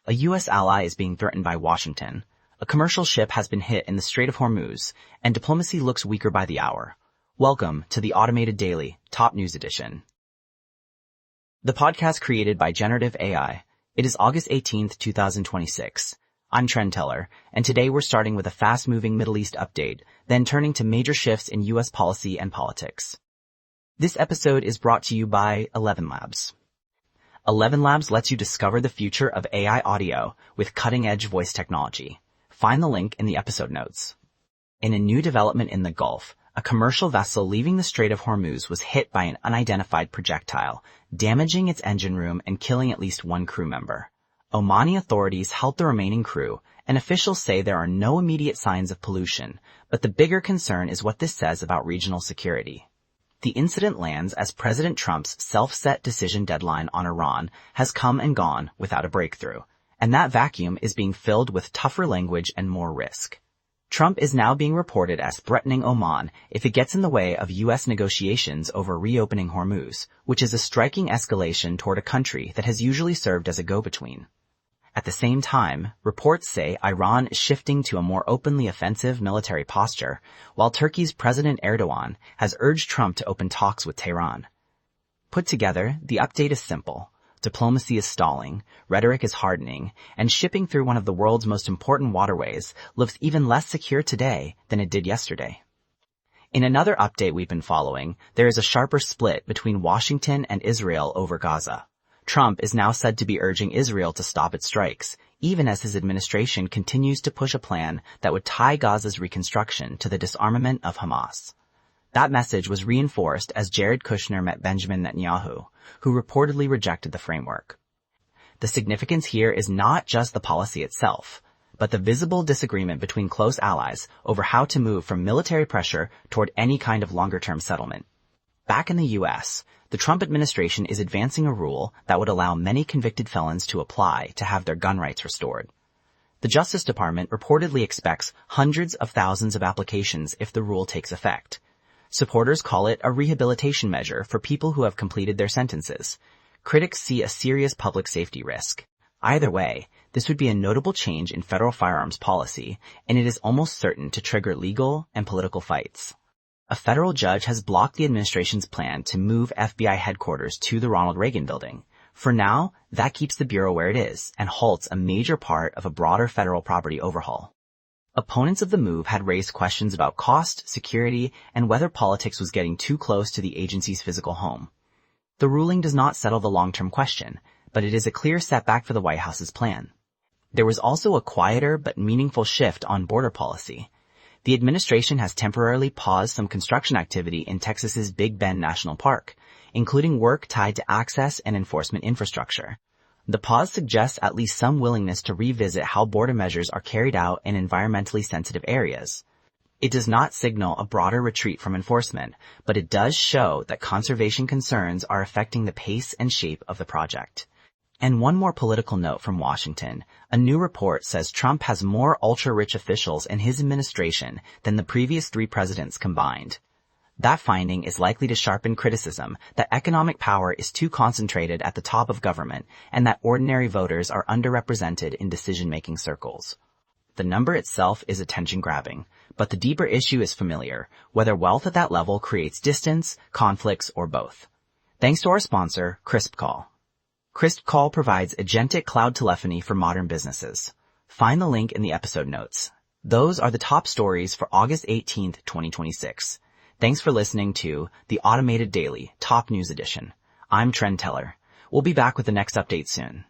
A U.S. ally is being threatened by Washington. A commercial ship has been hit in the Strait of Hormuz, and diplomacy looks weaker by the hour. Welcome to the Automated Daily Top News Edition. The podcast created by Generative AI. It is August 18th, 2026. I'm Trend Teller, and today we're starting with a fast-moving Middle East update, then turning to major shifts in U.S. policy and politics. This episode is brought to you by 11 Labs. 11 Labs lets you discover the future of AI audio with cutting-edge voice technology. Find the link in the episode notes. In a new development in the Gulf, a commercial vessel leaving the Strait of Hormuz was hit by an unidentified projectile, damaging its engine room and killing at least one crew member. Omani authorities helped the remaining crew, and officials say there are no immediate signs of pollution, but the bigger concern is what this says about regional security. The incident lands as President Trump's self-set decision deadline on Iran has come and gone without a breakthrough, and that vacuum is being filled with tougher language and more risk. Trump is now being reported as threatening Oman if it gets in the way of U.S. negotiations over reopening Hormuz, which is a striking escalation toward a country that has usually served as a go-between. At the same time, reports say Iran is shifting to a more openly offensive military posture, while Turkey's President Erdogan has urged Trump to open talks with Tehran. Put together, the update is simple. Diplomacy is stalling, rhetoric is hardening, and shipping through one of the world's most important waterways looks even less secure today than it did yesterday. In another update we've been following, there is a sharper split between Washington and Israel over Gaza. Trump is now said to be urging Israel to stop its strikes, even as his administration continues to push a plan that would tie Gaza's reconstruction to the disarmament of Hamas. That message was reinforced as Jared Kushner met Benjamin Netanyahu, who reportedly rejected the framework. The significance here is not just the policy itself, but the visible disagreement between close allies over how to move from military pressure toward any kind of longer-term settlement. Back in the U.S., the Trump administration is advancing a rule that would allow many convicted felons to apply to have their gun rights restored. The Justice Department reportedly expects hundreds of thousands of applications if the rule takes effect. Supporters call it a rehabilitation measure for people who have completed their sentences. Critics see a serious public safety risk. Either way, this would be a notable change in federal firearms policy, and it is almost certain to trigger legal and political fights. A federal judge has blocked the administration's plan to move FBI headquarters to the Ronald Reagan building. For now, that keeps the bureau where it is and halts a major part of a broader federal property overhaul. Opponents of the move had raised questions about cost, security, and whether politics was getting too close to the agency's physical home. The ruling does not settle the long-term question, but it is a clear setback for the White House's plan. There was also a quieter but meaningful shift on border policy. The administration has temporarily paused some construction activity in Texas's Big Bend National Park, including work tied to access and enforcement infrastructure. The pause suggests at least some willingness to revisit how border measures are carried out in environmentally sensitive areas. It does not signal a broader retreat from enforcement, but it does show that conservation concerns are affecting the pace and shape of the project. And one more political note from Washington. A new report says Trump has more ultra-rich officials in his administration than the previous 3 presidents combined. That finding is likely to sharpen criticism that economic power is too concentrated at the top of government and that ordinary voters are underrepresented in decision-making circles. The number itself is attention-grabbing, but the deeper issue is familiar, whether wealth at that level creates distance, conflicts, or both. Thanks to our sponsor, CrispCall. CrispCall provides agentic cloud telephony for modern businesses. Find the link in the episode notes. Those are the top stories for August 18th, 2026. Thanks for listening to the Automated Daily Top News Edition. I'm Trend Teller. We'll be back with the next update soon.